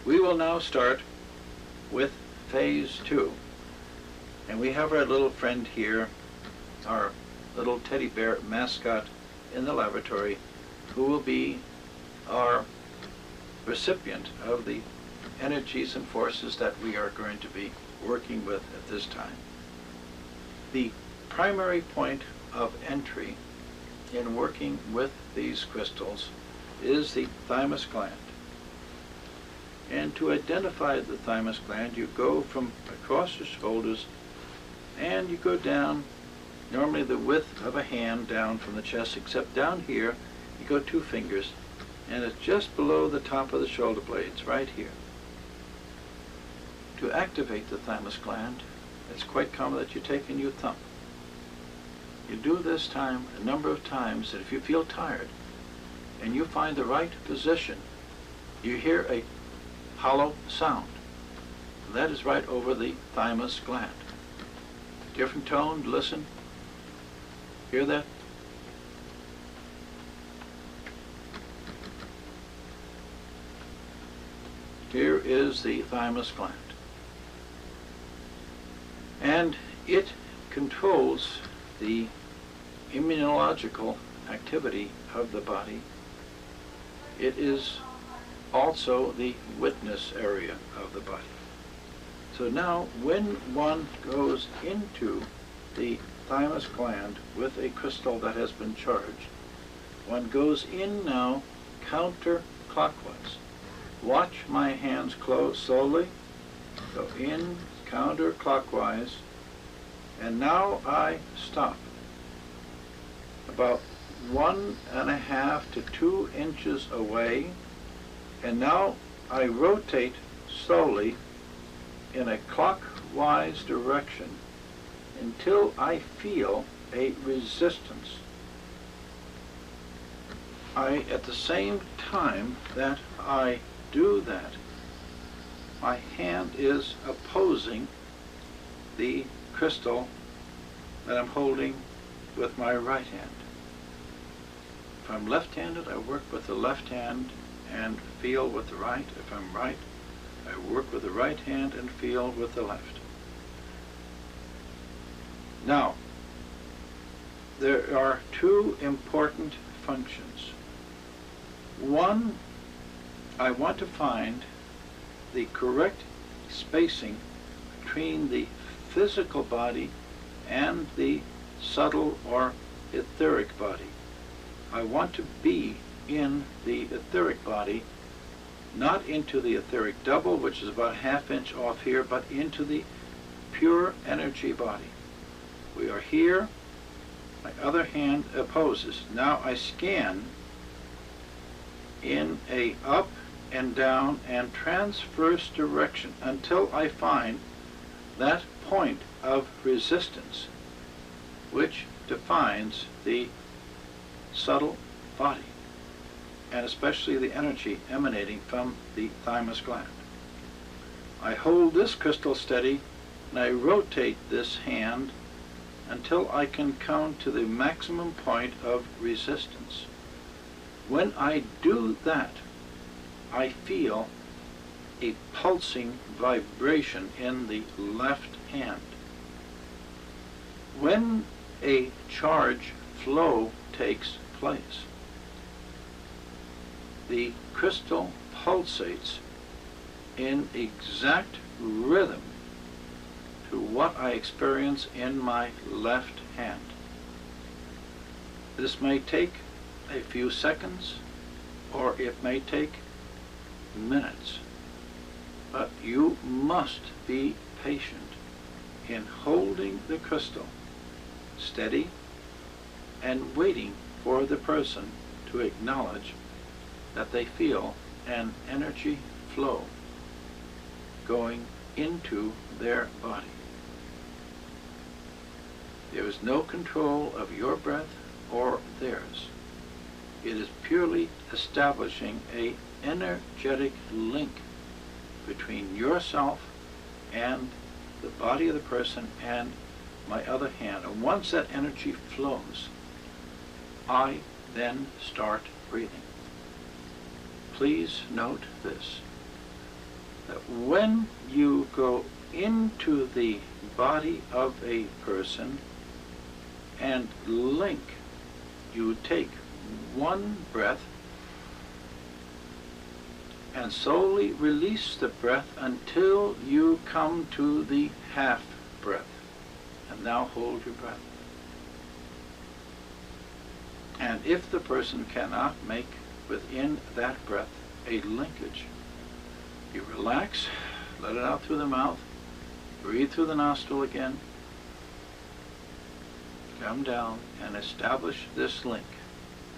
We will now start with phase 2. And we have our little friend here, our little teddy bear mascot in the laboratory, who will be our recipient of the energies and forces that we are going to be working with at this time. The primary point of entry in working with these crystals is the thymus gland. And to identify the thymus gland, you go from across the shoulders and you go down, normally the width of a hand down from the chest, except down here you go 2 fingers, and it's just below the top of the shoulder blades, right here. To activate the thymus gland, it's quite common that you take and you thump. You do this time a number of times, and if you feel tired and you find the right position, you hear a hollow sound. That is right over the thymus gland. Different tone, listen. Hear that? Here is the thymus gland. And it controls the immunological activity of the body. It is also the witness area of the body. So now when one goes into the thymus gland with a crystal that has been charged, one goes in now counterclockwise. Watch my hands close slowly. Go in counterclockwise, and now I stop about 1.5 to 2 inches away, and now I rotate slowly in a clockwise direction until I feel a resistance. At the same time that I do that, my hand is opposing the crystal that I'm holding with my right hand. If I'm left-handed, I work with the left hand and feel with the right. If I'm right, I work with the right hand and feel with the left. Now, there are 2 important functions. One, I want to find the correct spacing between the physical body and the subtle or etheric body. I want to be in the etheric body, not into the etheric double, which is about 1/2 inch off here, but into the pure energy body. We are here, my other hand opposes. Now I scan in a up and down and transverse direction until I find that point of resistance which defines the subtle body, and especially the energy emanating from the thymus gland. I hold this crystal steady and I rotate this hand until I can count to the maximum point of resistance. When I do that, I feel a pulsing vibration in the left hand. When a charge flow takes place, the crystal pulsates in exact rhythm to what I experience in my left hand. This may take a few seconds, or it may take minutes, but you must be patient in holding the crystal steady and waiting for the person to acknowledge that they feel an energy flow going into their body. There is no control of your breath or theirs. It is purely establishing an energetic link between yourself and the body of the person and my other hand. And once that energy flows, I then start breathing. Please note this. when you go into the body of a person and link, you take one breath and slowly release the breath until you come to the half breath. And now hold your breath. And if the person cannot make within that breath a linkage, you relax, let it out through the mouth, breathe through the nostril again, come down and establish this link.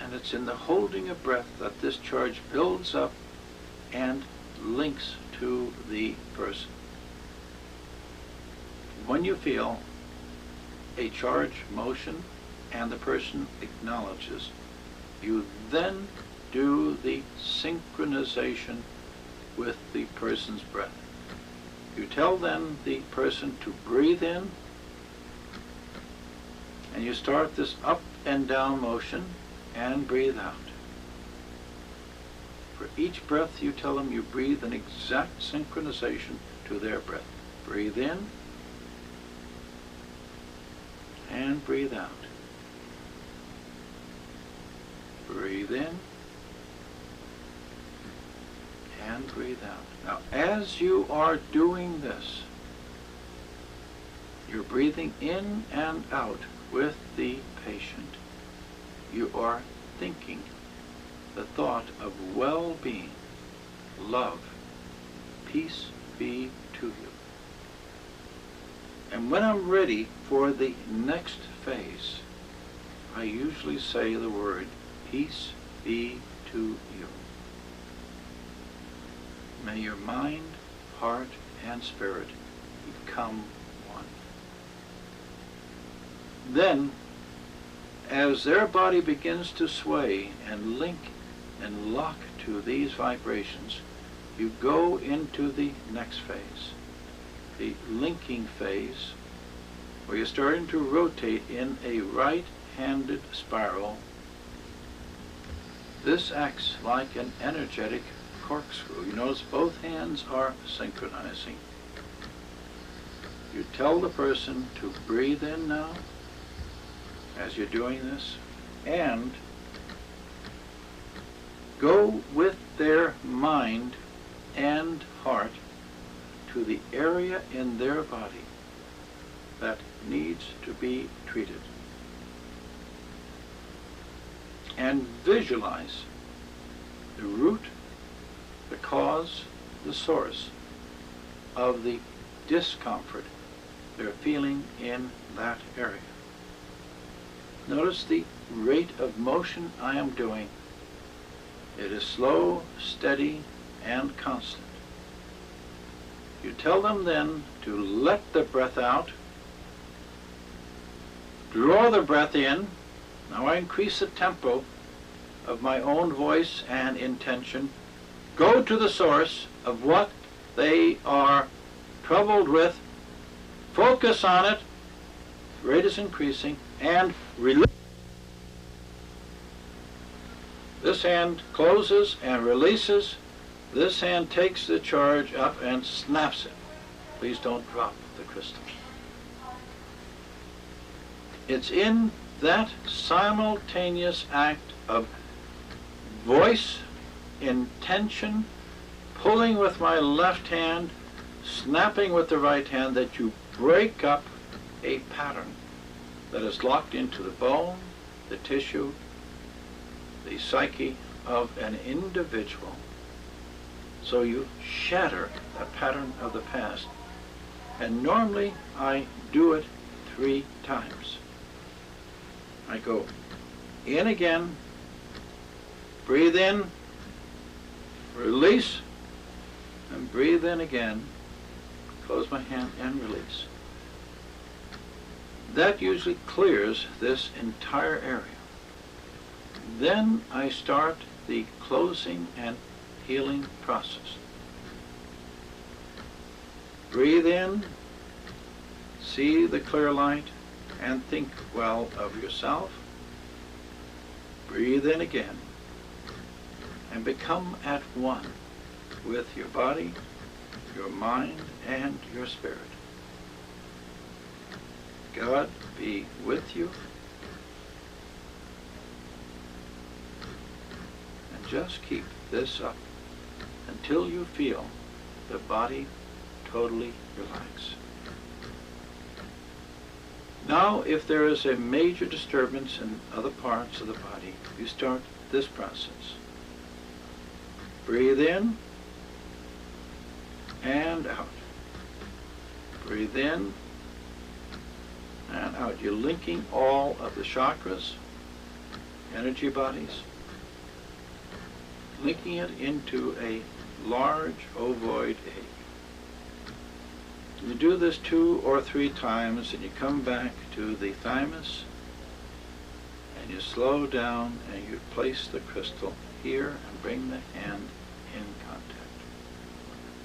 And it's in the holding of breath that this charge builds up and links to the person. When you feel a charge motion and the person acknowledges, you then do the synchronization with the person's breath. You tell then the person to breathe in, and you start this up and down motion and breathe out. For each breath you tell them, you breathe an exact synchronization to their breath. Breathe in and breathe out. Breathe in and breathe out. Now, as you are doing this, you're breathing in and out with the patient. You are thinking the thought of well-being, love, peace be to you. And when I'm ready for the next phase, I usually say the word, peace be to you. May your mind, heart, and spirit become one. Then, as their body begins to sway and link and lock to these vibrations, you go into the next phase, the linking phase, where you're starting to rotate in a right-handed spiral. This acts like an energetic corkscrew. You notice both hands are synchronizing. You tell the person to breathe in now as you're doing this, and go with their mind and heart to the area in their body that needs to be treated. And visualize the root, the cause, the source of the discomfort they're feeling in that area. Notice the rate of motion I am doing. It is slow, steady, and constant. You tell them then to let the breath out, draw the breath in. Now I increase the tempo of my own voice and intention. Go to the source of what they are troubled with. Focus on it. Rate is increasing, and release. This hand closes and releases. This hand takes the charge up and snaps it. Please don't drop the crystal. It's in that simultaneous act of voice, intention, pulling with my left hand, snapping with the right hand, that you break up a pattern that is locked into the bone, the tissue, the psyche of an individual. So you shatter the pattern of the past. And normally I do it 3 times. I go in again, breathe in, release, and breathe in again, close my hand and release. That usually clears this entire area. Then I start the closing and healing process. Breathe in, see the clear light, and think well of yourself. Breathe in again, and become at one with your body, your mind, and your spirit. God be with you. And just keep this up until you feel the body totally relax. Now, if there is a major disturbance in other parts of the body, you start this process. Breathe in and out. Breathe in and out. You're linking all of the chakras, energy bodies, linking it into a large ovoid egg. You do this 2 or 3 times, and you come back to the thymus, and you slow down, and you place the crystal here and bring the hand in contact.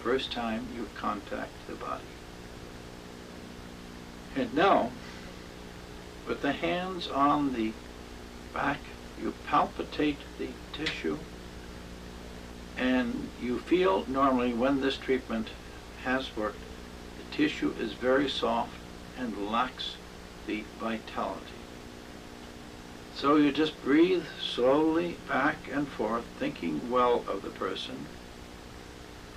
First time you contact the body. And now, with the hands on the back, you palpitate the tissue, and you feel normally when this treatment has worked, the tissue is very soft and lacks the vitality. So you just breathe slowly back and forth, thinking well of the person,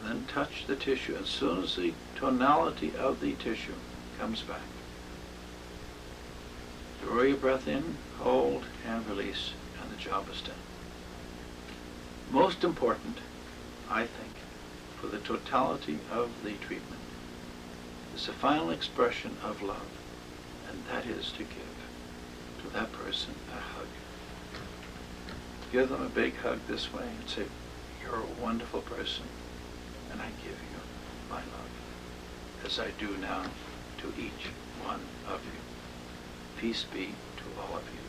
then touch the tissue as soon as the tonality of the tissue comes back. Draw your breath in, hold, and release, and the job is done. Most important, I think, for the totality of the treatment is the final expression of love, and that is to give to that person a hug. Give them a big hug this way and say, "You're a wonderful person, and I give you my love, as I do now to each one of you. Peace be to all of you."